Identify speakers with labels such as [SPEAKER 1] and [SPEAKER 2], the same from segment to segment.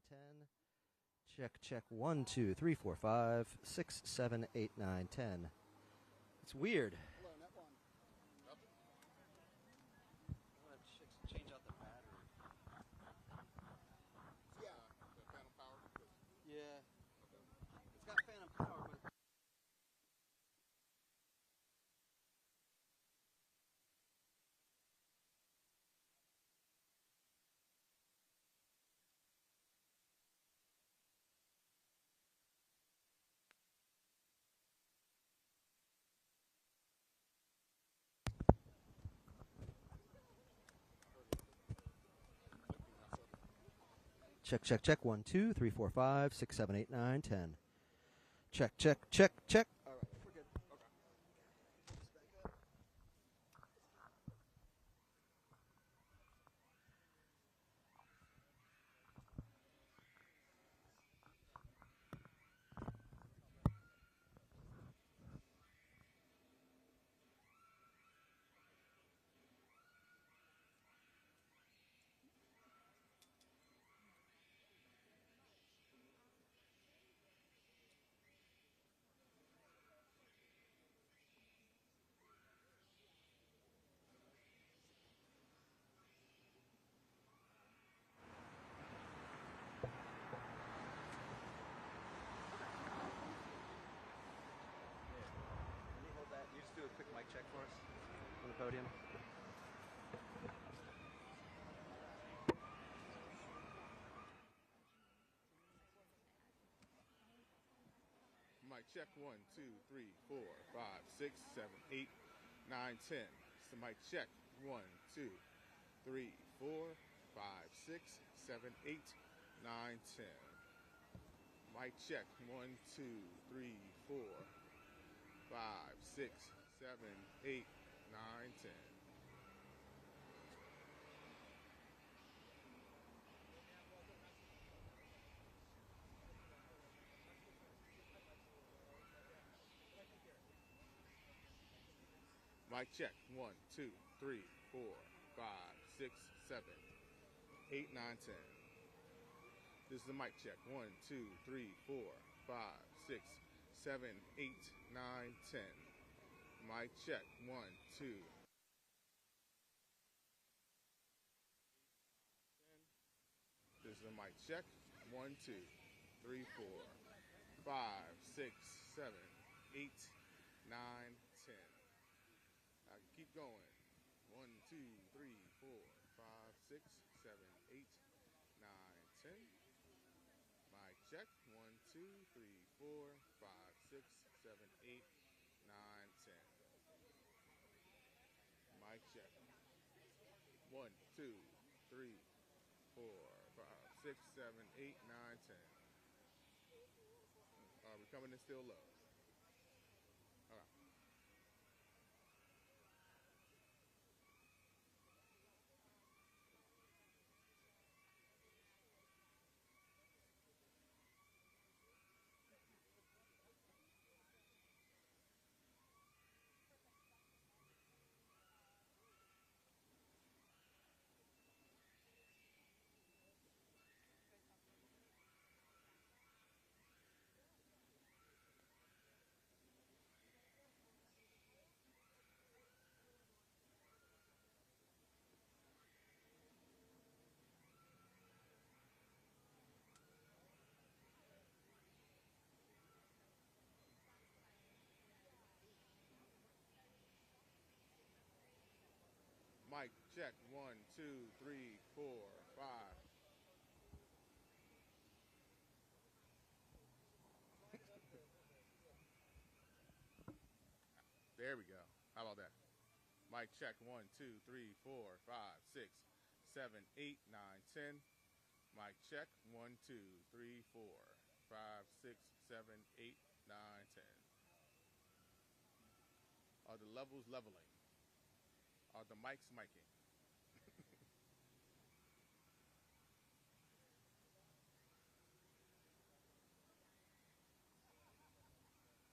[SPEAKER 1] 10. Check, check. 1, 2, 3, 4, 5, 6, 7, 8, 9, 10. It's weird.
[SPEAKER 2] Hello, net one.
[SPEAKER 1] I'm going to change out the battery.
[SPEAKER 2] Yeah, the phantom power.
[SPEAKER 1] Yeah.
[SPEAKER 2] Okay.
[SPEAKER 1] It's got phantom power, but... Check, check, check. 1, 2, 3, 4, 5, 6, 7, 8, 9, 10. Check, check, check, check. All right, we're good.
[SPEAKER 2] Okay.
[SPEAKER 1] Just back up. Can you hold that? You just do a quick mic check for us on the podium.
[SPEAKER 2] Mic check. 1, 2, 3, 4, 5, 6, 7, 8, 9, 10. It's the mic check. 1, 2, 3, 4, 5, 6, 7, 8, 9, 10. Mic check. 1, 2, 3, 4, 5, 6, 7, 8, 9, 10. Mic check. 1, 2, 3, 4, 5, 6, 7, 8, 9, 10. This is the mic check. 1, 2, 3, 4, 5, 6, 7, 8, 9, 10. Mic check. 1, 2. This is the mic check. 1, 2, 3, 4, 5, 6, 7, 8, 9, 10. I can keep going. 1, 2, 3, 4, 5, 6, 7, 8, 9, 10. Mic check. 1, 2, 3, 4, 5, 6, 7, 8, 9, 10. Mic check. 1, 2, 3, 4, 5, 6, 7, 8, 9, 10. Are we coming in still low? All right. Mic check. 1, 2, 3, 4, 5. There we go. How about that? Mic check. 1, 2, 3, 4, 5, 6, 7, 8, 9, 10. Mic check. 1, 2, 3, 4, 5, 6, 7, 8, 9, 10. Are the levels leveling? Are the mics micing?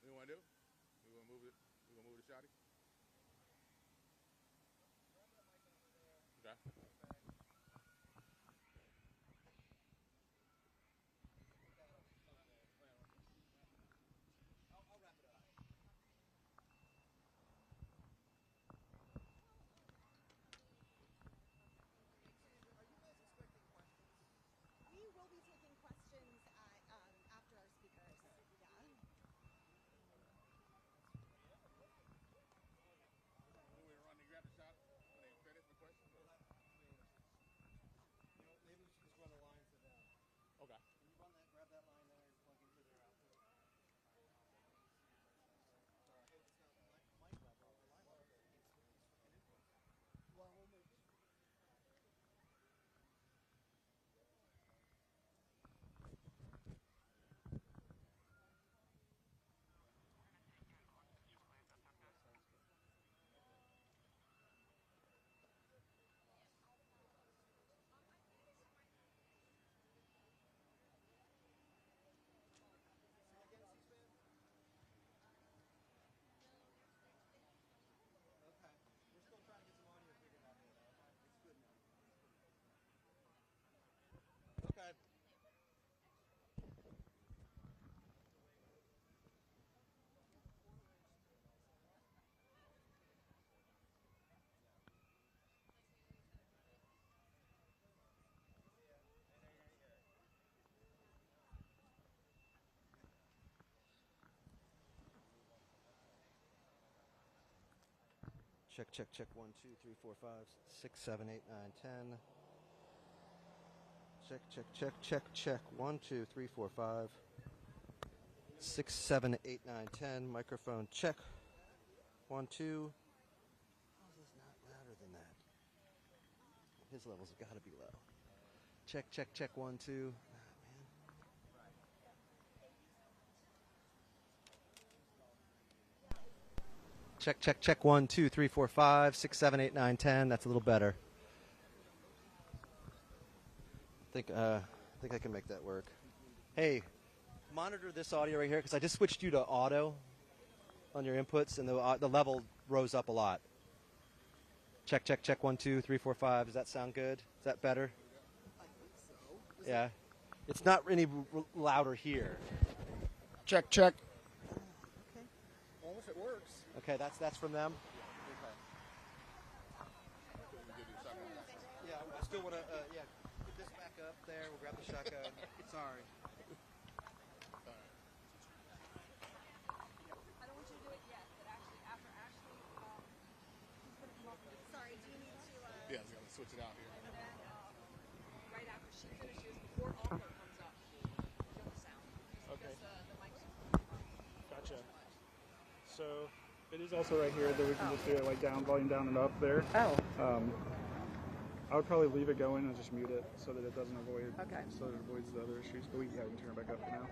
[SPEAKER 2] What do you want to do? We want to move it. We want to move the shotty. Okay.
[SPEAKER 1] Check, check, check. 1, 2, 3, 4, 5, 6, 7, 8, 9, 10. Check, check, check, check, check. 1, 2, 3, 4, 5, 6, 7, 8, 9, 10. Microphone check. 1, 2. How is this not louder than that? His levels have got to be low. Check, check, check. 1, 2. Check, check, check. 1, 2, 3, 4, 5, 6, 7, 8, 9, 10. That's a little better. I think I can make that work. Hey, monitor this audio right here because I just switched you to auto on your inputs, and the level rose up a lot. Check, check, check. 1, 2, 3, 4, 5. Does that sound good? Is that better?
[SPEAKER 3] I think so.
[SPEAKER 1] Yeah. It's not any louder here.
[SPEAKER 3] Check, check. Okay. Well, if it works.
[SPEAKER 1] Okay, that's from them. Yeah, I still want to. Yeah, put this back up there. We'll grab the shotgun. Sorry.
[SPEAKER 4] I don't want you to do it yet, but actually, after Ashley, he's going to come up with it. Sorry, do you need to?
[SPEAKER 2] Yeah, I was going to switch it out here.
[SPEAKER 4] And then, right after she finishes, before audio comes up, you'll sound.
[SPEAKER 3] Okay.
[SPEAKER 4] Because the mic's
[SPEAKER 3] Gotcha. So it is also right here that we can just do it like down, volume down and up there.
[SPEAKER 4] Oh.
[SPEAKER 3] I would probably leave it going and just mute it so that it doesn't avoid.
[SPEAKER 4] Okay.
[SPEAKER 3] So that it avoids the other issues. But we can turn it back up for now.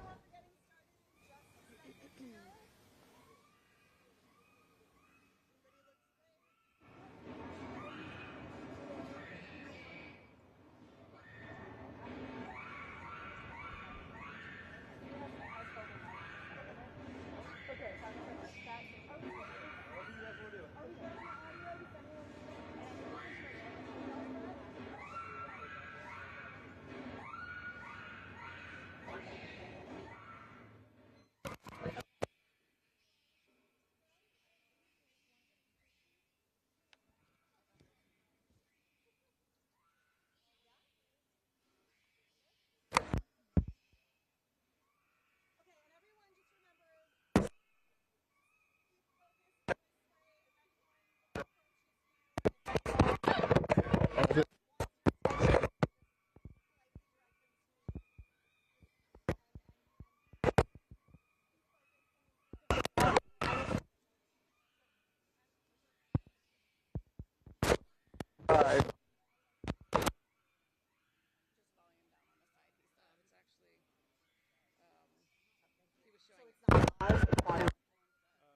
[SPEAKER 3] Yeah,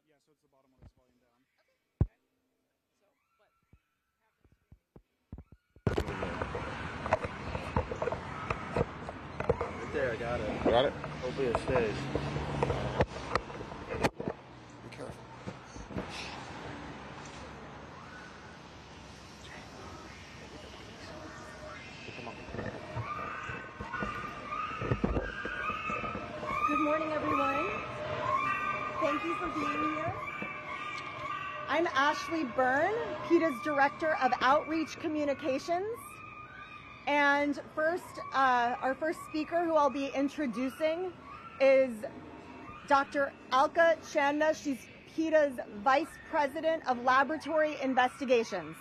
[SPEAKER 3] so it's the bottom one that's volume down.
[SPEAKER 1] Right there, I got it.
[SPEAKER 2] Got it?
[SPEAKER 1] Hopefully it stays.
[SPEAKER 2] Be careful.
[SPEAKER 5] Good morning, everyone. Thank you for being here. I'm Ashley Byrne, PETA's Director of Outreach Communications. And first, our first speaker who I'll be introducing is Dr. Alka Channa. She's PETA's Vice President of Laboratory Investigations.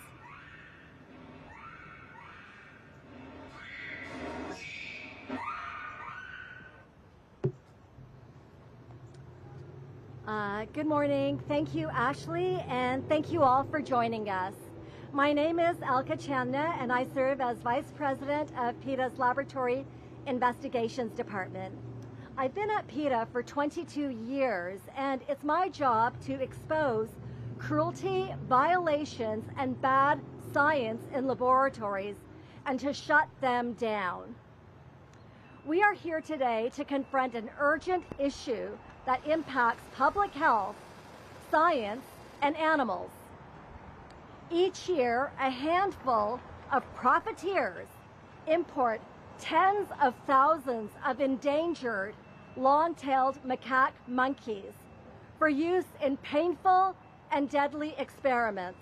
[SPEAKER 6] Good morning. Thank you, Ashley, and thank you all for joining us. My name is Alka Channa, and I serve as Vice President of PETA's Laboratory Investigations Department. I've been at PETA for 22 years, and it's my job to expose cruelty, violations, and bad science in laboratories and to shut them down. We are here today to confront an urgent issue that impacts public health, science, and animals. Each year, a handful of profiteers import tens of thousands of endangered long-tailed macaque monkeys for use in painful and deadly experiments.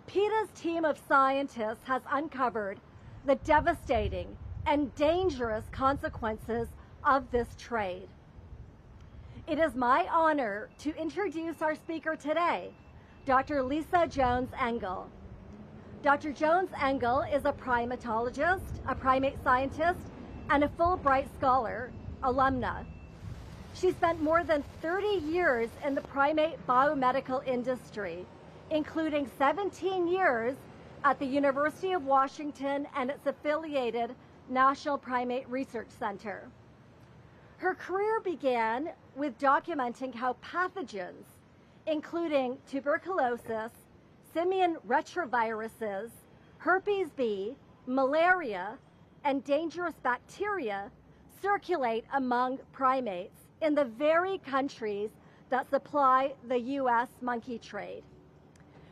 [SPEAKER 6] PETA's team of scientists has uncovered the devastating and dangerous consequences of this trade. It is my honor to introduce our speaker today, Dr. Lisa Jones-Engel. Dr. Jones-Engel is a primatologist, a primate scientist, and a Fulbright Scholar alumna. She spent more than 30 years in the primate biomedical industry, including 17 years at the University of Washington and its affiliated National Primate Research Center. Her career began with documenting how pathogens, including tuberculosis, simian retroviruses, herpes B, malaria, and dangerous bacteria circulate among primates in the very countries that supply the U.S. monkey trade.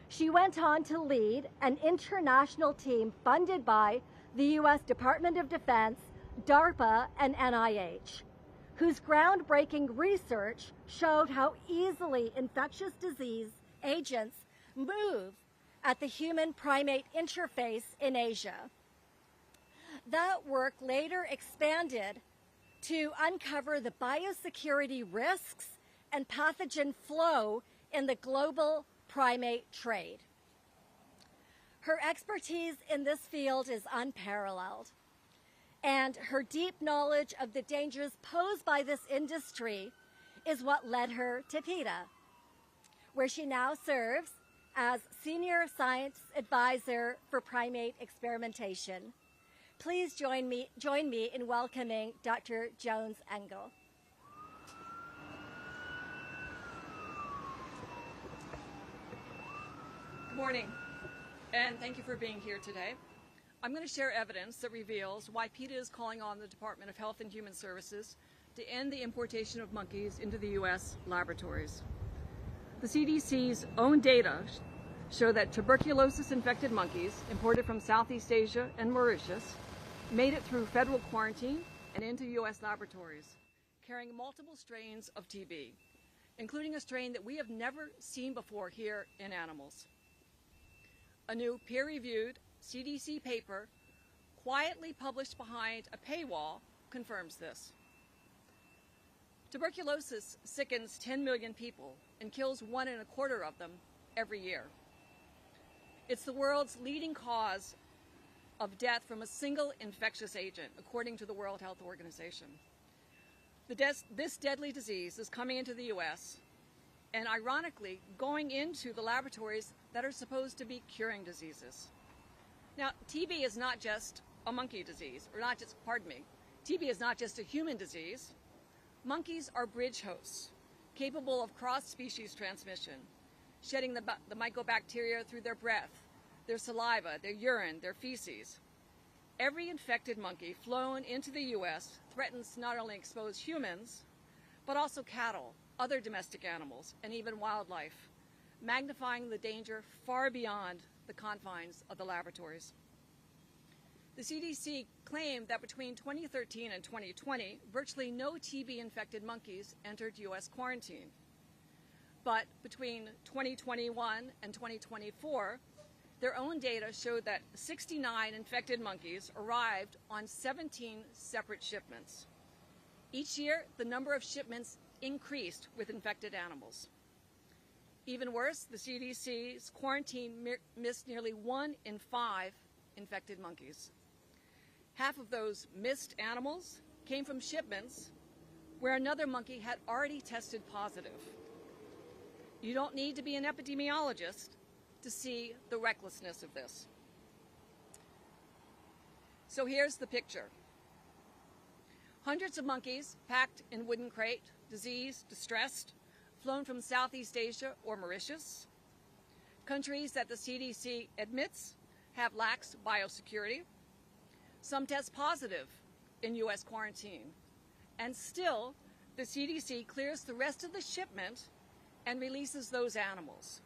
[SPEAKER 6] She went on to lead an international team funded by the U.S. Department of Defense, DARPA, and NIH, whose groundbreaking research showed how easily infectious disease agents move at the human-primate interface in Asia. That work later expanded to uncover the biosecurity risks and pathogen flow in the global primate trade. Her expertise in this field is unparalleled, and her deep knowledge of the dangers posed by this industry is what led her to PETA, where she now serves as Senior Science Advisor for Primate Experimentation. Please join me in welcoming Dr. Jones-Engel.
[SPEAKER 7] Good morning, and thank you for being here today. I'm going to share evidence that reveals why PETA is calling on the Department of Health and Human Services to end the importation of monkeys into the U.S. laboratories. The CDC's own data show that tuberculosis-infected monkeys imported from Southeast Asia and Mauritius made it through federal quarantine and into U.S. laboratories, carrying multiple strains of TB, including a strain that we have never seen before here in animals. A new peer-reviewed CDC paper, quietly published behind a paywall, confirms this. Tuberculosis sickens 10 million people and kills 1.25 of them every year. It's the world's leading cause of death from a single infectious agent, according to the World Health Organization. This deadly disease is coming into the U.S. and, ironically, going into the laboratories that are supposed to be curing diseases. Now, TB is not just a monkey disease, TB is not just a human disease. Monkeys are bridge hosts, capable of cross-species transmission, shedding the mycobacteria through their breath, their saliva, their urine, their feces. Every infected monkey flown into the U.S. threatens to not only expose humans, but also cattle, other domestic animals, and even wildlife, magnifying the danger far beyond the confines of the laboratories. The CDC claimed that between 2013 and 2020, virtually no TB-infected monkeys entered U.S. quarantine. But between 2021 and 2024, their own data showed that 69 infected monkeys arrived on 17 separate shipments. Each year, the number of shipments increased with infected animals. Even worse, the CDC's quarantine missed nearly 1 in 5 infected monkeys. Half of those missed animals came from shipments where another monkey had already tested positive. You don't need to be an epidemiologist to see the recklessness of this. So here's the picture. Hundreds of monkeys packed in wooden crate, diseased, distressed, flown from Southeast Asia or Mauritius, countries that the CDC admits have lax biosecurity. Some test positive in U.S. quarantine, and still the CDC clears the rest of the shipment and releases those animals.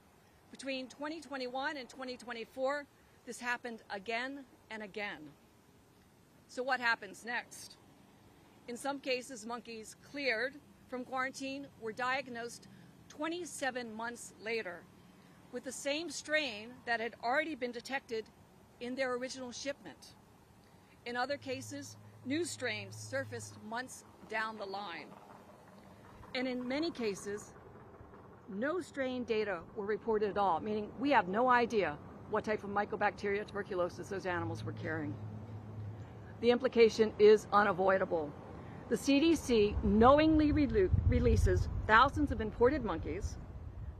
[SPEAKER 7] Between 2021 and 2024, this happened again and again. So what happens next? In some cases, monkeys cleared from quarantine were diagnosed 27 months later with the same strain that had already been detected in their original shipment. In other cases, new strains surfaced months down the line. And in many cases, no strain data were reported at all, meaning we have no idea what type of mycobacteria tuberculosis those animals were carrying. The implication is unavoidable. The CDC knowingly releases thousands of imported monkeys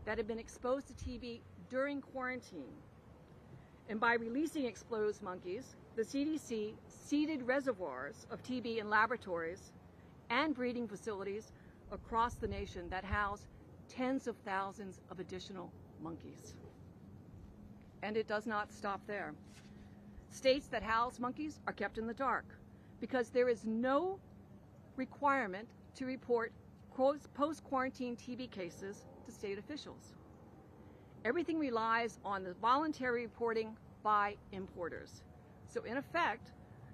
[SPEAKER 7] that have been exposed to TB during quarantine. And by releasing exposed monkeys, the CDC seeded reservoirs of TB in laboratories and breeding facilities across the nation that house tens of thousands of additional monkeys. And it does not stop there. States that house monkeys are kept in the dark because there is no requirement to report post-quarantine TB cases to state officials. Everything relies on the voluntary reporting by importers. So in effect,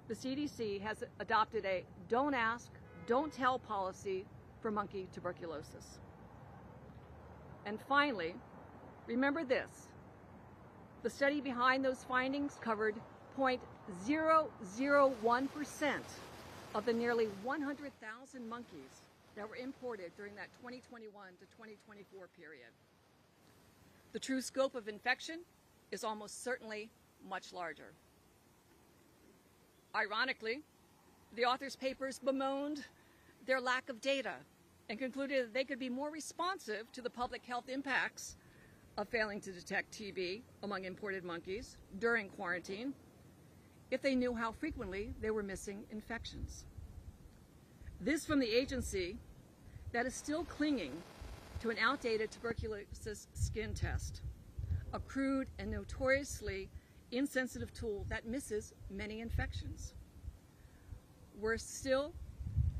[SPEAKER 7] the CDC has adopted a don't ask, don't tell policy for monkey tuberculosis. And finally, remember this. The study behind those findings covered 0.001% of the nearly 100,000 monkeys that were imported during that 2021 to 2024 period. The true scope of infection is almost certainly much larger. Ironically, the authors' papers bemoaned their lack of data and concluded that they could be more responsive to the public health impacts of failing to detect TB among imported monkeys during quarantine if they knew how frequently they were missing infections. This from the agency that is still clinging to an outdated tuberculosis skin test, a crude and notoriously insensitive tool that misses many infections. Worse still,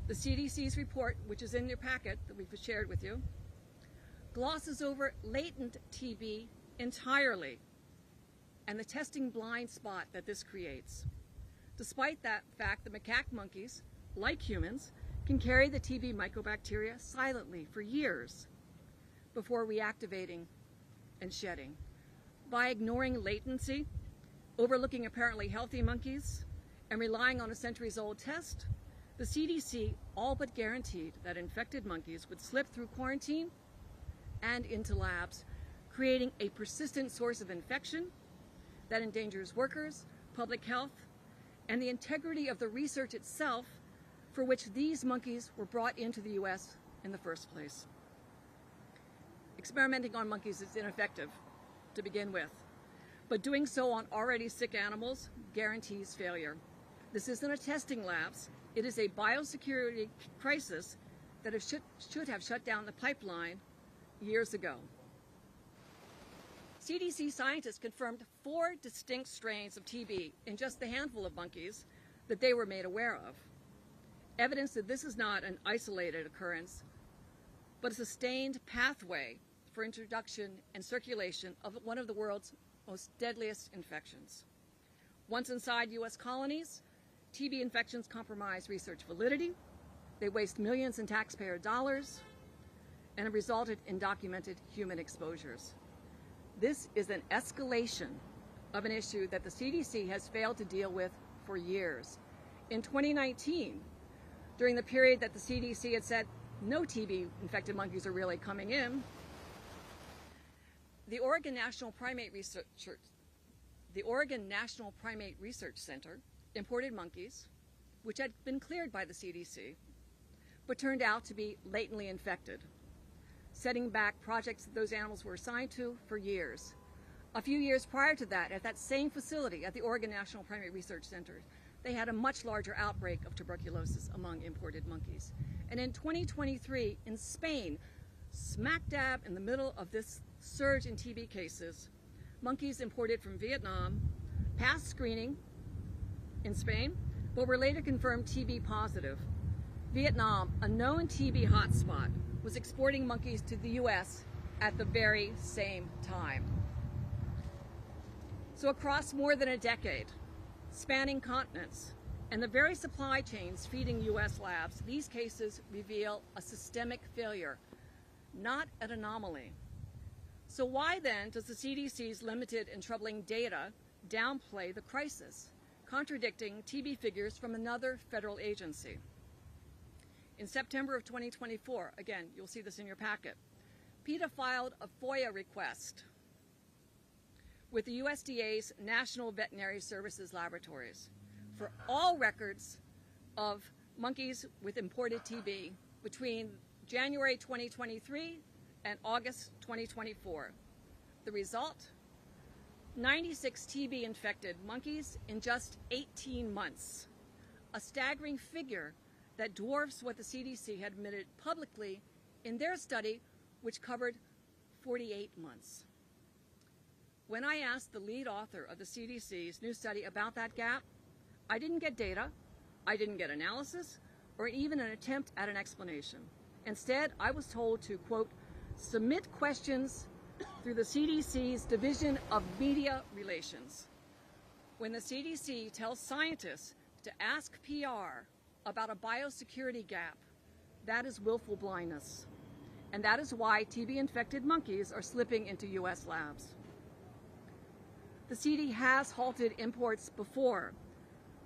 [SPEAKER 7] the CDC's report, which is in your packet that we've shared with you, glosses over latent TB entirely and the testing blind spot that this creates. Despite that fact, the macaque monkeys, like humans, can carry the TB mycobacteria silently for years before reactivating and shedding. By ignoring latency, overlooking apparently healthy monkeys, and relying on a centuries-old test, the CDC all but guaranteed that infected monkeys would slip through quarantine and into labs, creating a persistent source of infection that endangers workers, public health, and the integrity of the research itself for which these monkeys were brought into the U.S. in the first place. Experimenting on monkeys is ineffective to begin with, but doing so on already sick animals guarantees failure. This isn't a testing labs, it is a biosecurity crisis that should have shut down the pipeline years ago. CDC scientists confirmed 4 distinct strains of TB in just the handful of monkeys that they were made aware of. Evidence that this is not an isolated occurrence, but a sustained pathway for introduction and circulation of one of the world's most deadliest infections. Once inside U.S. colonies, TB infections compromise research validity, they waste millions in taxpayer dollars, and have resulted in documented human exposures. This is an escalation of an issue that the CDC has failed to deal with for years. In 2019, during the period that the CDC had said no TB-infected monkeys are really coming in, the Oregon National Primate Research Center imported monkeys, which had been cleared by the CDC, but turned out to be latently infected, setting back projects that those animals were assigned to for years. A few years prior to that, at that same facility at the Oregon National Primate Research Center, they had a much larger outbreak of tuberculosis among imported monkeys. And in 2023, in Spain, smack dab in the middle of this surge in TB cases, monkeys imported from Vietnam passed screening in Spain, but were later confirmed TB positive. Vietnam, a known TB hotspot, was exporting monkeys to the U.S. at the very same time. So across more than a decade, spanning continents, and the very supply chains feeding U.S. labs, these cases reveal a systemic failure, not an anomaly. So why then does the CDC's limited and troubling data downplay the crisis, contradicting TB figures from another federal agency? In September of 2024, again, you'll see this in your packet, PETA filed a FOIA request with the USDA's National Veterinary Services Laboratories for all records of monkeys with imported TB between January 2023 and August 2024. The result? 96 TB-infected monkeys in just 18 months, a staggering figure that dwarfs what the CDC had admitted publicly in their study, which covered 48 months. When I asked the lead author of the CDC's new study about that gap, I didn't get data, I didn't get analysis, or even an attempt at an explanation. Instead, I was told to, quote, submit questions through the CDC's Division of Media Relations. When the CDC tells scientists to ask PR about a biosecurity gap, that is willful blindness. And that is why TB-infected monkeys are slipping into U.S. labs. The CD has halted imports before: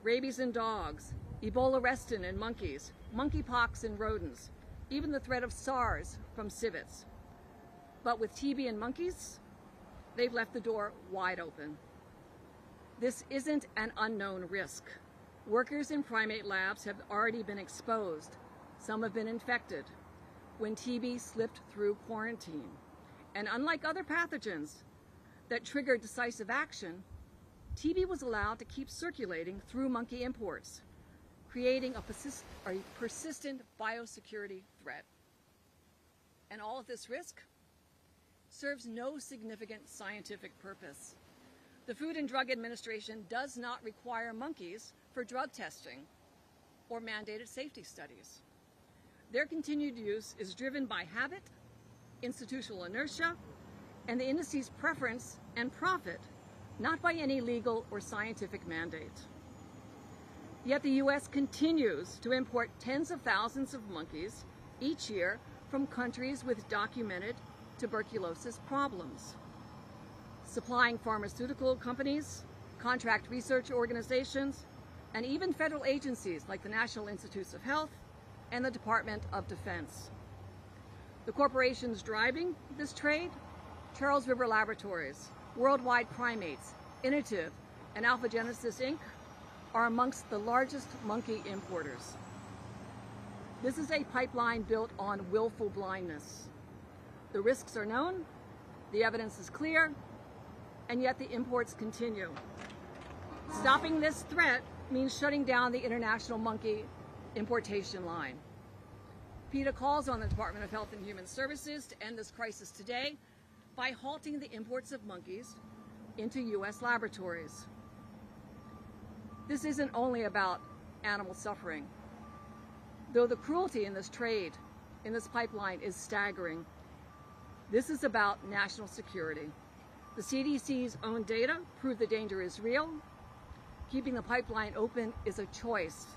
[SPEAKER 7] rabies in dogs, Ebola restin in monkeys, monkeypox in rodents, even the threat of SARS from civets. But with TB in monkeys, they've left the door wide open. This isn't an unknown risk. Workers in primate labs have already been exposed. Some have been infected when TB slipped through quarantine. And unlike other pathogens that triggered decisive action, TB was allowed to keep circulating through monkey imports, creating a persistent biosecurity threat. And all of this risk serves no significant scientific purpose. The Food and Drug Administration does not require monkeys for drug testing or mandated safety studies. Their continued use is driven by habit, institutional inertia, and the industry's preference and profit, not by any legal or scientific mandate. Yet the U.S. continues to import tens of thousands of monkeys each year from countries with documented tuberculosis problems, supplying pharmaceutical companies, contract research organizations, and even federal agencies like the National Institutes of Health and the Department of Defense. The corporations driving this trade, Charles River Laboratories, Worldwide Primates, Innovative, and Alpha Genesis Inc., are amongst the largest monkey importers. This is a pipeline built on willful blindness. The risks are known, the evidence is clear, and yet the imports continue. Stopping this threat means shutting down the international monkey importation line. PETA calls on the Department of Health and Human Services to end this crisis today by halting the imports of monkeys into U.S. laboratories. This isn't only about animal suffering. Though the cruelty in this trade, in this pipeline, is staggering, this is about national security. The CDC's own data prove the danger is real. Keeping the pipeline open is a choice,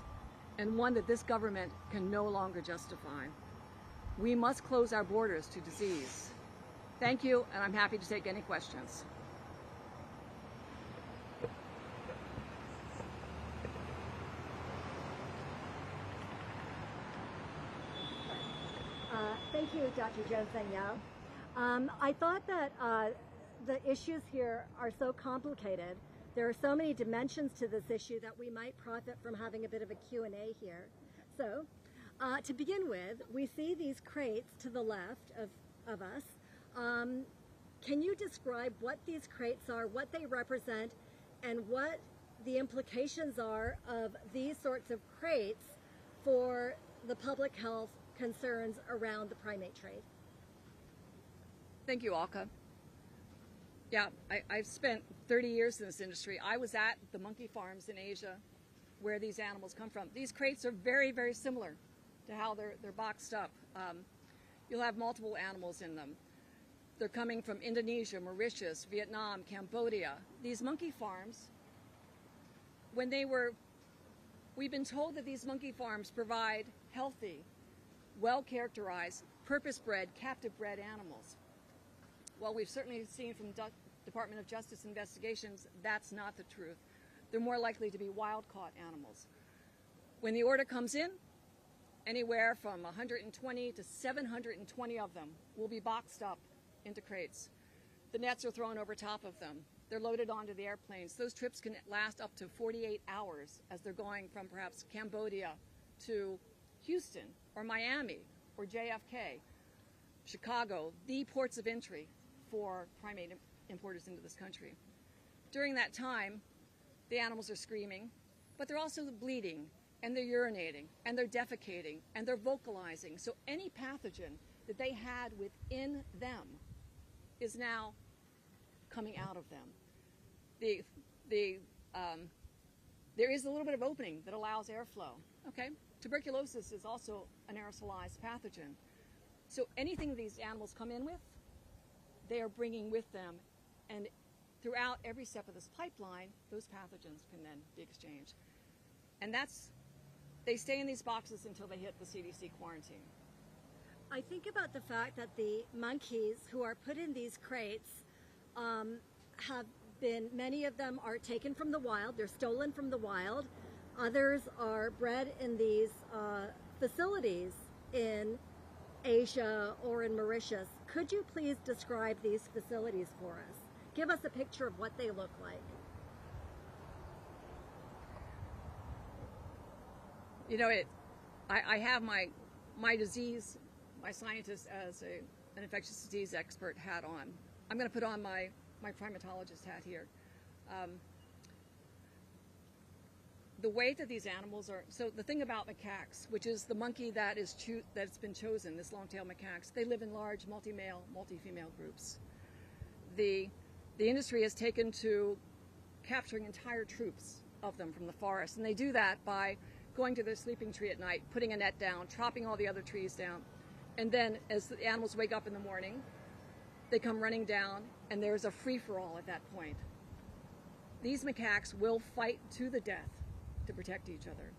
[SPEAKER 7] and one that this government can no longer justify. We must close our borders to disease. Thank you, and I'm happy to take any questions.
[SPEAKER 6] Thank you, Dr. Jones-Danielle. I thought that the issues here are so complicated. There are so many dimensions to this issue that we might profit from having a bit of a Q&A here. So, to begin with, we see these crates to the left of us. Can you describe what these crates are, what they represent, and what the implications are of these sorts of crates for the public health concerns around the primate trade?
[SPEAKER 7] Thank you, Alka. Yeah, I've spent 30 years in this industry. I was at the monkey farms in Asia where these animals come from. These crates are very, very similar to how they're boxed up. You'll have multiple animals in them. They're coming from Indonesia, Mauritius, Vietnam, Cambodia. These monkey farms, we've been told that these monkey farms provide healthy, well-characterized, purpose-bred, captive-bred animals. Well, we've certainly seen from Department of Justice investigations that's not the truth. They're more likely to be wild-caught animals. When the order comes in, Anywhere from 120 to 720 of them will be boxed up into crates. The nets are thrown over top of them. They're loaded onto the airplanes. Those trips can last up to 48 hours as they're going from perhaps Cambodia to Houston or Miami or JFK, Chicago, the ports of entry for primate importers into this country. During that time, the animals are screaming, but they're also bleeding, and they're urinating, and they're defecating, and they're vocalizing. So any pathogen that they had within them is now coming out of them. There is a little bit of opening that allows airflow. Okay, tuberculosis is also an aerosolized pathogen. So anything these animals come in with, they are bringing with them, and throughout every step of this pipeline, those pathogens can then be exchanged. And they stay in these boxes until they hit the CDC quarantine.
[SPEAKER 6] I think about the fact that the monkeys who are put in these crates many of them are taken from the wild, they're stolen from the wild. Others are bred in these facilities in Asia or in Mauritius. Could you please describe these facilities for us? Give us a picture of what they look like.
[SPEAKER 7] You know, I have my disease, my scientist as an infectious disease expert hat on. I'm going to put on my primatologist hat here. The way that these animals are, so the thing about macaques, which is the monkey that's been chosen, this long-tailed macaques, they live in large multi-male, multi-female groups. The industry has taken to capturing entire troops of them from the forest, and they do that by going to their sleeping tree at night, putting a net down, chopping all the other trees down, and then as the animals wake up in the morning, they come running down, and there's a free-for-all at that point. These macaques will fight to the death to protect each other,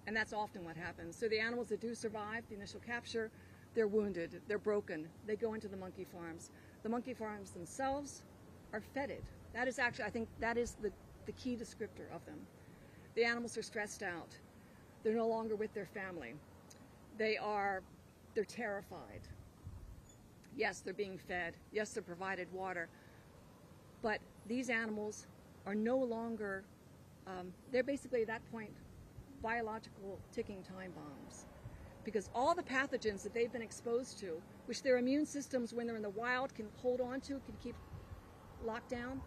[SPEAKER 7] and that's often what happens. So the animals that do survive the initial capture, they're wounded, they're broken, they go into the monkey farms. The monkey farms themselves are fetid. That is actually, I think that is the key descriptor of them. The animals are stressed out. They're no longer with their family. They're terrified. Yes, they're being fed. Yes, they're provided water. But these animals are no longer, they're basically at that point biological ticking time bombs. Because all the pathogens that they've been exposed to, which their immune systems when they're in the wild can hold on to, can keep locked down,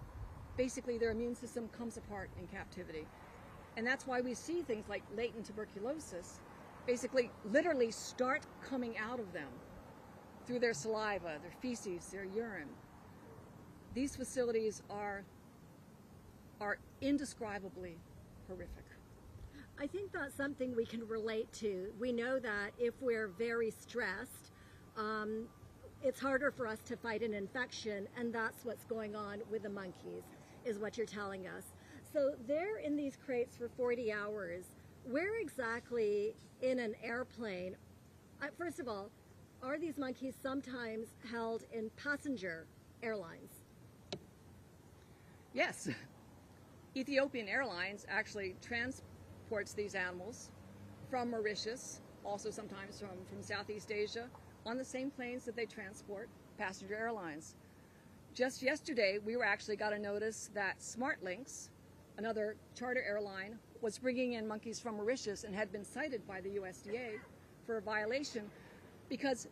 [SPEAKER 7] basically their immune system comes apart in captivity. And that's why we see things like latent tuberculosis basically literally start coming out of them through their saliva, their feces, their urine. These facilities are indescribably horrific.
[SPEAKER 6] I think that's something we can relate to. We know that if we're very stressed, it's harder for us to fight an infection, and that's what's going on with the monkeys, is what you're telling us. So they're in these crates for 40 hours. Where exactly in an airplane, first of all, are these monkeys sometimes held in passenger airlines?
[SPEAKER 7] Yes. Ethiopian Airlines actually transports these animals from Mauritius, also sometimes from Southeast Asia, on the same planes that they transport passenger airlines. Just yesterday, we actually got a notice that SmartLynx, another charter airline, was bringing in monkeys from Mauritius and had been cited by the USDA for a violation because,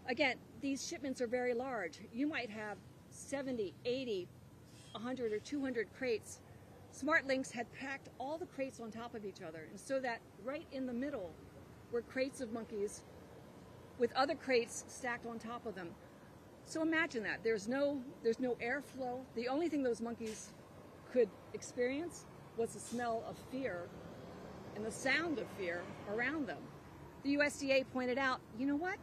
[SPEAKER 7] again, these shipments are very large. You might have 70, 80, 100 or 200 crates. SmartLynx had packed all the crates on top of each other, and so that right in the middle were crates of monkeys with other crates stacked on top of them. So imagine that. There's no airflow. The only thing those monkeys could experience was the smell of fear and the sound of fear around them. The USDA pointed out, you know what?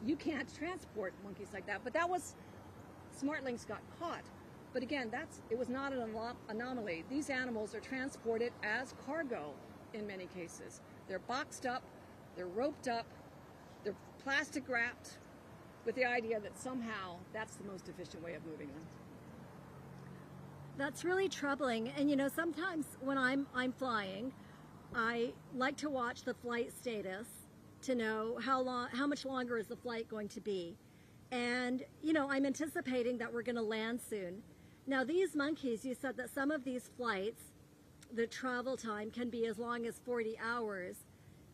[SPEAKER 7] You can't transport monkeys like that. But that was, SmartLynx got caught. But again, it was not an anomaly. These animals are transported as cargo in many cases. They're boxed up, they're roped up, they're plastic wrapped with the idea that somehow that's the most efficient way of moving them.
[SPEAKER 6] That's really troubling. And you know, sometimes when I'm flying, I like to watch the flight status to know how much longer is the flight going to be. And, you know, I'm anticipating that we're going to land soon. Now, these monkeys, you said that some of these flights, the travel time can be as long as 40 hours.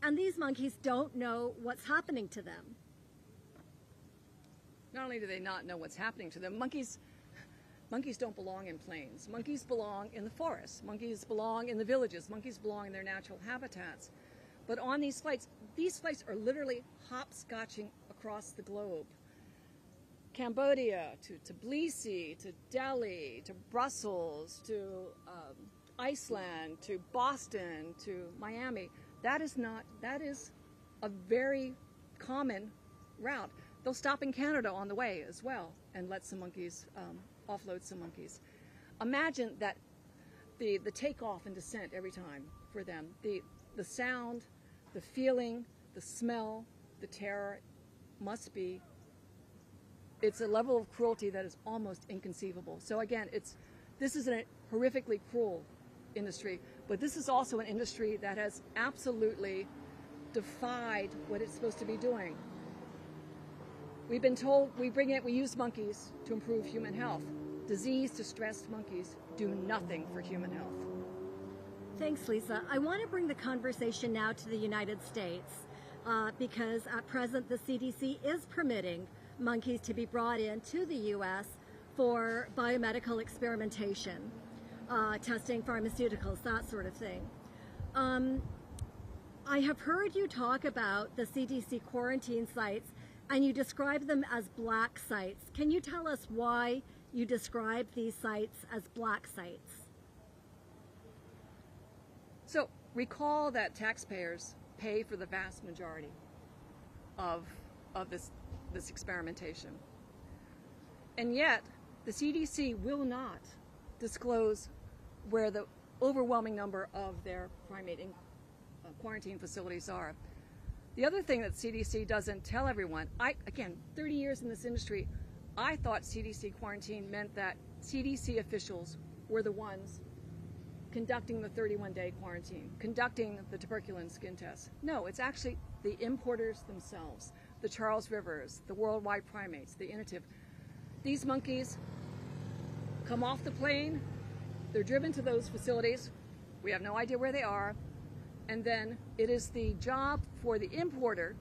[SPEAKER 6] And these monkeys don't know what's happening to them.
[SPEAKER 7] Not only do they not know what's happening to them, monkeys don't belong in plains. Monkeys belong in the forests. Monkeys belong in the villages. Monkeys belong in their natural habitats. But on these flights are literally hopscotching across the globe. Cambodia to Tbilisi to Delhi to Brussels to Iceland to Boston to Miami. That is a very common route. They'll stop in Canada on the way as well and let some monkeys offload some monkeys. Imagine that the takeoff and descent every time for them, the sound, the feeling, the smell, the terror it's a level of cruelty that is almost inconceivable. So again, this is a horrifically cruel industry, but this is also an industry that has absolutely defied what it's supposed to be doing. We've been told we use monkeys to improve human health. Disease-distressed monkeys do nothing for human health.
[SPEAKER 6] Thanks, Lisa. I want to bring the conversation now to the United States because at present the CDC is permitting monkeys to be brought into the U.S. for biomedical experimentation, testing pharmaceuticals, that sort of thing. I have heard you talk about the CDC quarantine sites, and you describe them as black sites. Can you tell us why you describe these sites as black sites?
[SPEAKER 7] So recall that taxpayers pay for the vast majority of this experimentation. And yet, the CDC will not disclose where the overwhelming number of their primating quarantine facilities are. The other thing that CDC doesn't tell everyone, again, 30 years in this industry, I thought CDC quarantine meant that CDC officials were the ones conducting the 31-day quarantine, conducting the tuberculin skin test. No, it's actually the importers themselves, the Charles Rivers, the worldwide primates, the inactive. These monkeys come off the plane, they're driven to those facilities, we have no idea where they are, and then it is the job for the importer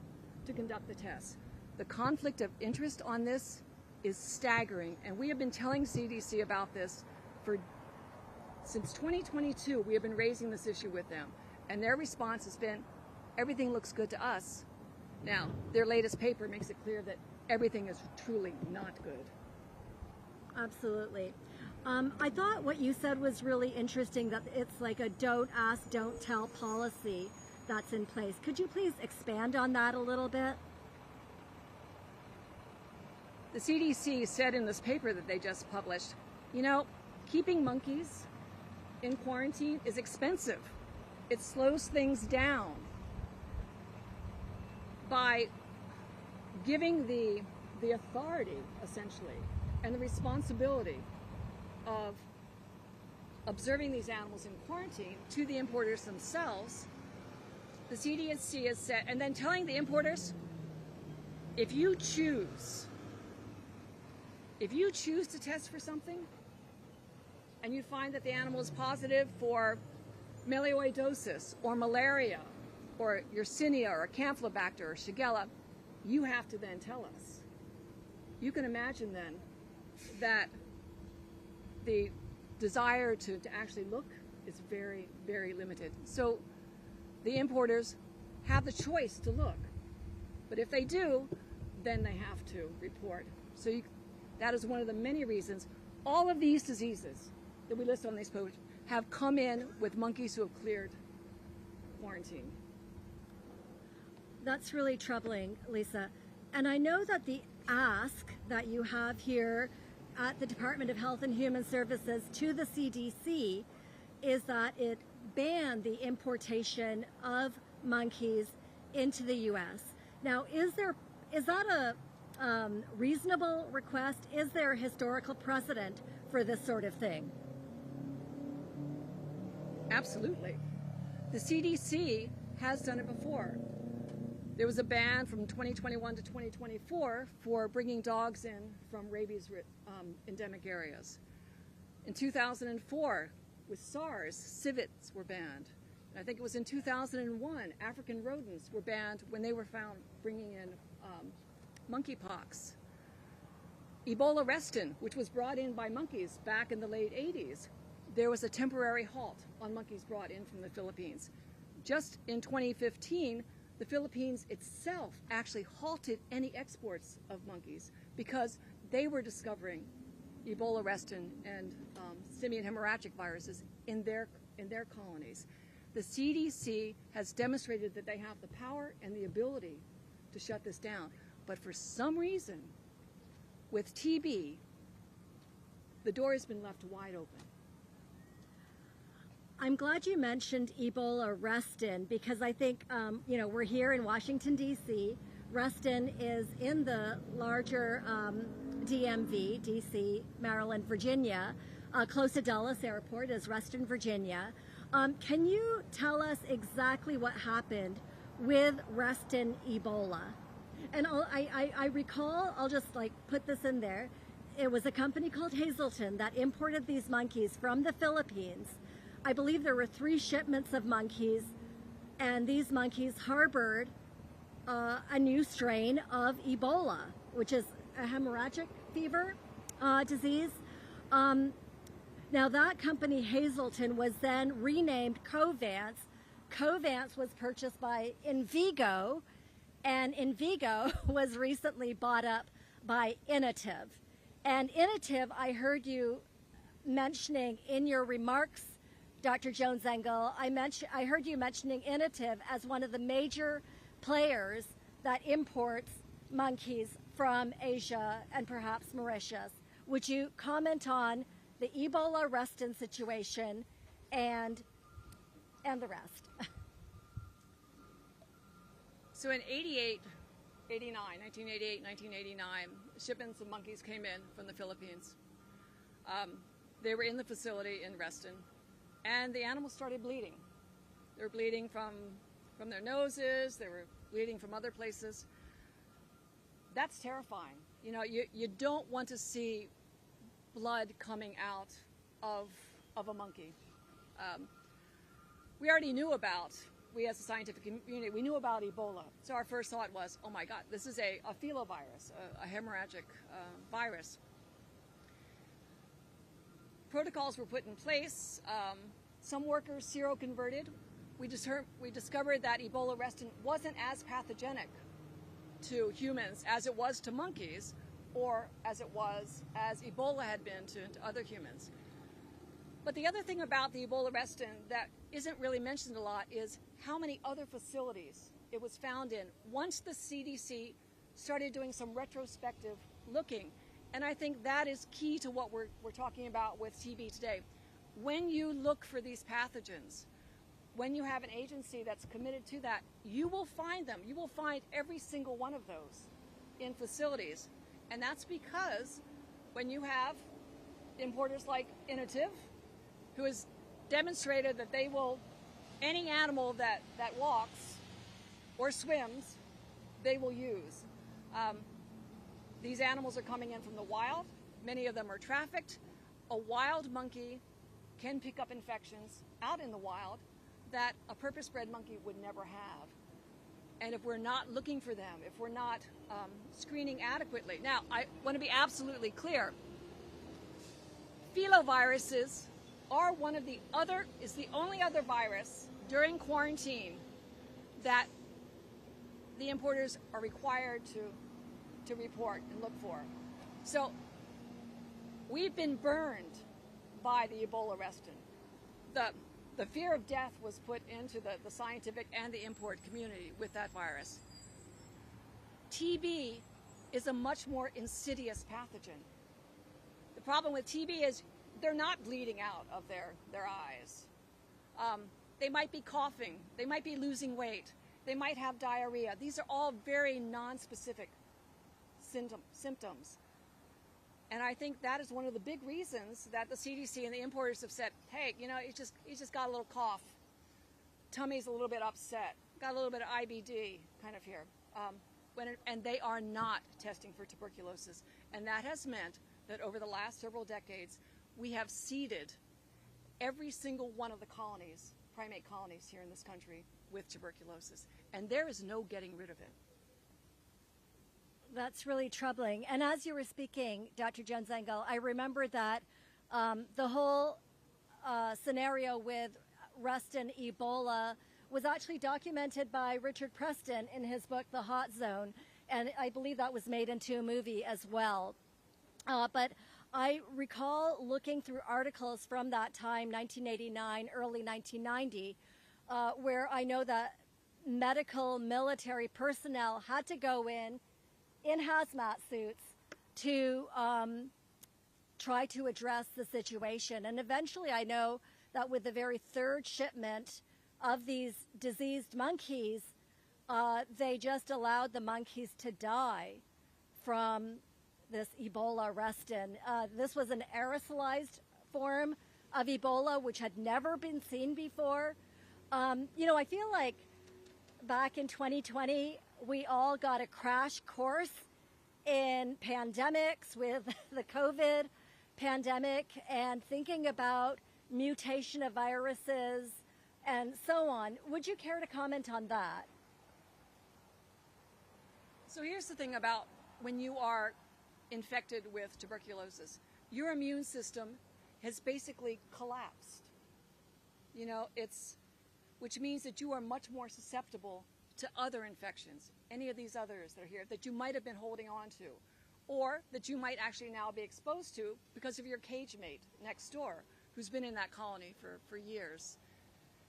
[SPEAKER 7] to conduct the tests. The conflict of interest on this is staggering, and we have been telling CDC about this since 2022. We have been raising this issue with them, and their response has been, everything looks good to us. Now, their latest paper makes it clear that everything is truly not good.
[SPEAKER 6] Absolutely. I thought what you said was really interesting, that it's like a don't ask, don't tell policy that's in place. Could you please expand on that a little bit?
[SPEAKER 7] The CDC said in this paper that they just published, you know, keeping monkeys in quarantine is expensive. It slows things down. By giving the authority, essentially, and the responsibility of observing these animals in quarantine to the importers themselves, the CDC has said, and then telling the importers, if you choose to test for something, and you find that the animal is positive for melioidosis or malaria or Yersinia or Campylobacter or Shigella, you have to then tell us. You can imagine then that the desire to actually look is very, very limited. So the importers have the choice to look. But if they do, then they have to report. So that is one of the many reasons all of these diseases that we list on these pages have come in with monkeys who have cleared quarantine.
[SPEAKER 6] That's really troubling, Lisa. And I know that the ask that you have here at the Department of Health and Human Services to the CDC is that it ban the importation of monkeys into the U.S. Now, is that a reasonable request? Is there historical precedent for this sort of thing?
[SPEAKER 7] Absolutely. The CDC has done it before. There was a ban from 2021 to 2024 for bringing dogs in from rabies endemic areas. In 2004, with SARS, civets were banned. And I think it was in 2001, African rodents were banned when they were found bringing in monkeypox. Ebola restin, which was brought in by monkeys back in the late 80s, there was a temporary halt on monkeys brought in from the Philippines. Just in 2015, the Philippines itself actually halted any exports of monkeys because they were discovering Ebola restin and simian hemorrhagic viruses in their colonies. The CDC has demonstrated that they have the power and the ability to shut this down. But for some reason, with TB, the door has been left wide open.
[SPEAKER 6] I'm glad you mentioned Ebola restin because I think, we're here in Washington, D.C. Restin is in the larger DMV, D.C., Maryland, Virginia. Close to Dulles Airport is Reston, Virginia. Can you tell us exactly what happened with Reston Ebola? And I recall, I'll just put this in there, it was a company called Hazelton that imported these monkeys from the Philippines. I believe there were 3 shipments of monkeys, and these monkeys harbored a new strain of Ebola, which is a hemorrhagic fever disease. Now that company, Hazelton, was then renamed Covance. Covance was purchased by Invigo, and Invigo was recently bought up by Inotiv. And Inotiv, I heard you mentioning in your remarks, Dr. Jones-Engel, I heard you mentioning Inotiv as one of the major players that imports monkeys from Asia and perhaps Mauritius. Would you comment on the Ebola restin situation and the rest?
[SPEAKER 7] So in 1988, 1989, shipments of monkeys came in from the Philippines. They were in the facility in Reston, and the animals started bleeding. They were bleeding from their noses, they were bleeding from other places. That's terrifying. You don't want to see blood coming out of a monkey. We already knew about, we as a scientific community, we knew about Ebola. So our first thought was, oh my God, this is a filovirus, a hemorrhagic virus. Protocols were put in place. Some workers seroconverted. We discovered that Ebola restin wasn't as pathogenic to humans as it was to monkeys, or as Ebola had been to other humans. But the other thing about the Ebola restin that isn't really mentioned a lot is how many other facilities it was found in once the CDC started doing some retrospective looking. And I think that is key to what we're talking about with TB today. When you look for these pathogens, when you have an agency that's committed to that, you will find them. You will find every single one of those in facilities. And that's because when you have importers like Inotiv, who has demonstrated that they will, any animal that walks or swims, they will use. These animals are coming in from the wild. Many of them are trafficked. A wild monkey can pick up infections out in the wild that a purpose-bred monkey would never have. And if we're not looking for them, if we're not screening adequately. Now, I want to be absolutely clear. Filoviruses are is the only other virus during quarantine that the importers are required to report and look for. So we've been burned by the Ebola restin. The fear of death was put into the scientific and the import community with that virus. TB is a much more insidious pathogen. The problem with TB is they're not bleeding out of their eyes. They might be coughing. They might be losing weight. They might have diarrhea. These are all very non-specific symptoms. And I think that is one of the big reasons that the CDC and the importers have said, hey, you just got a little cough. Tummy's a little bit upset. got a little bit of IBD kind of here. And they are not testing for tuberculosis. And that has meant that over the last several decades, we have seeded every single one of the colonies, primate colonies here in this country, with tuberculosis. And there is no getting rid of it.
[SPEAKER 6] That's really troubling. And as you were speaking, Dr. Jones Engel, I remember that the whole scenario with rust and Ebola was actually documented by Richard Preston in his book, The Hot Zone. And I believe that was made into a movie as well. But I recall looking through articles from that time, 1989, early 1990, where I know that medical military personnel had to go in hazmat suits to try to address the situation. And eventually I know that with the very third shipment of these diseased monkeys, they just allowed the monkeys to die from this Ebola restin. This was an aerosolized form of Ebola, which had never been seen before. You know, I feel like back in 2020, we all got a crash course in pandemics with the COVID pandemic and thinking about mutation of viruses and so on. Would you care to comment on that?
[SPEAKER 7] So here's the thing about when you are infected with tuberculosis. Your immune system has basically collapsed. You know, which means that you are much more susceptible to other infections, any of these others that are here, that you might have been holding on to, or that you might actually now be exposed to because of your cage mate next door, who's been in that colony for years.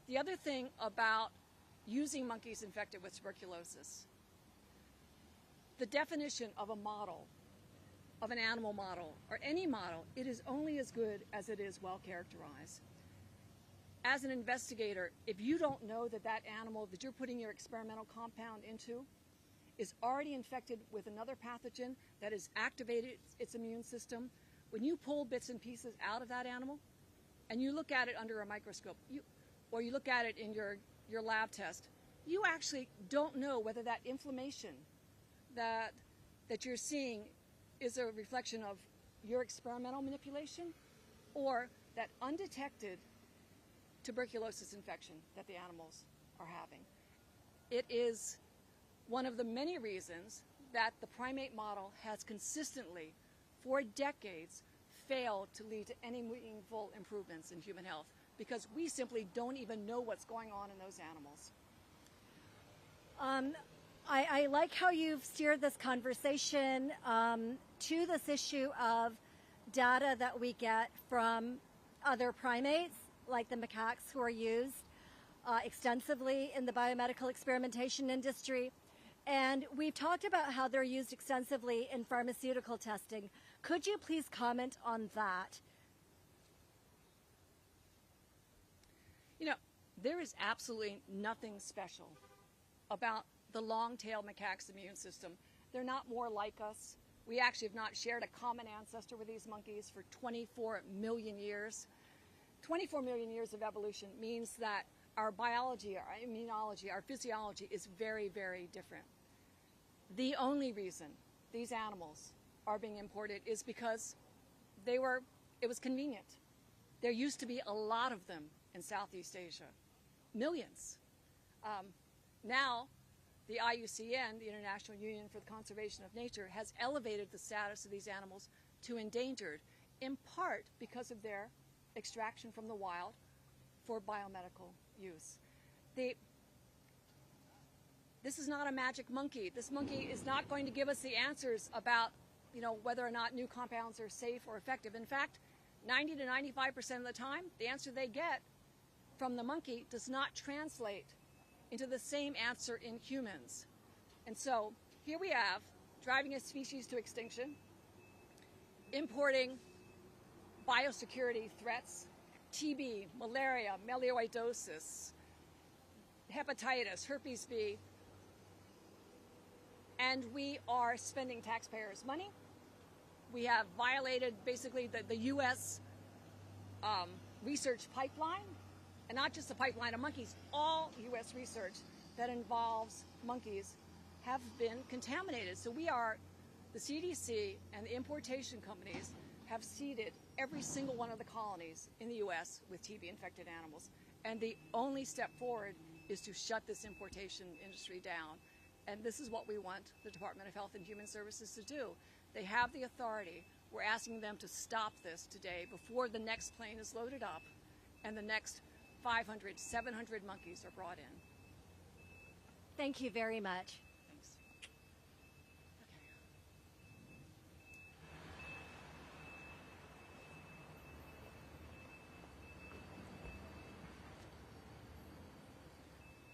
[SPEAKER 7] The other thing about using monkeys infected with tuberculosis, the definition of a model, of an animal model, or any model, it is only as good as it is well characterized. As an investigator, if you don't know that that animal that you're putting your experimental compound into is already infected with another pathogen that has activated its immune system, when you pull bits and pieces out of that animal and you look at it under a microscope, or you look at it in your lab test, you actually don't know whether that inflammation that you're seeing is a reflection of your experimental manipulation or that undetected tuberculosis infection that the animals are having. It is one of the many reasons that the primate model has consistently, for decades, failed to lead to any meaningful improvements in human health because we simply don't even know what's going on in those animals.
[SPEAKER 6] I like how you've steered this conversation to this issue of data that we get from other primates, like the macaques who are used extensively in the biomedical experimentation industry. And we've talked about how they're used extensively in pharmaceutical testing. Could you please comment on that?
[SPEAKER 7] You know, there is absolutely nothing special about the long-tailed macaque's immune system. They're not more like us. We actually have not shared a common ancestor with these monkeys for 24 million years. 24 million years of evolution means that our biology, our immunology, our physiology is very, very different. The only reason these animals are being imported is because it was convenient. There used to be a lot of them in Southeast Asia, millions. Now, the IUCN, the International Union for the Conservation of Nature, has elevated the status of these animals to endangered, in part because of their extraction from the wild for biomedical use. This is not a magic monkey. This monkey is not going to give us the answers about, you know, whether or not new compounds are safe or effective. In fact, 90 to 95% of the time, the answer they get from the monkey does not translate into the same answer in humans. And so here we have driving a species to extinction, importing biosecurity threats, TB, malaria, melioidosis, hepatitis, herpes B, and we are spending taxpayers' money. We have violated basically the U.S. Research pipeline, and not just the pipeline of monkeys, all U.S. research that involves monkeys have been contaminated. So we are, the CDC and the importation companies have seeded every single one of the colonies in the U.S. with TB-infected animals. And the only step forward is to shut this importation industry down. And this is what we want the Department of Health and Human Services to do. They have the authority. We're asking them to stop this today before the next plane is loaded up and the next 500, 700 monkeys are brought in.
[SPEAKER 6] Thank you very much.
[SPEAKER 7] Thanks. Okay.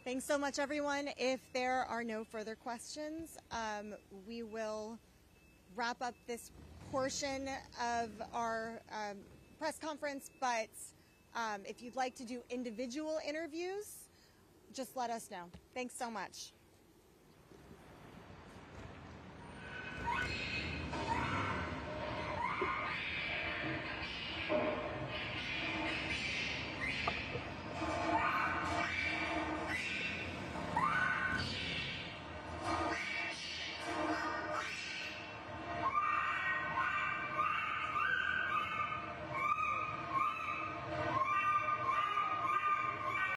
[SPEAKER 5] Thanks so much, everyone. If there are no further questions, we will wrap up this portion of our press conference. But if you'd like to do individual interviews, just let us know. Thanks so much.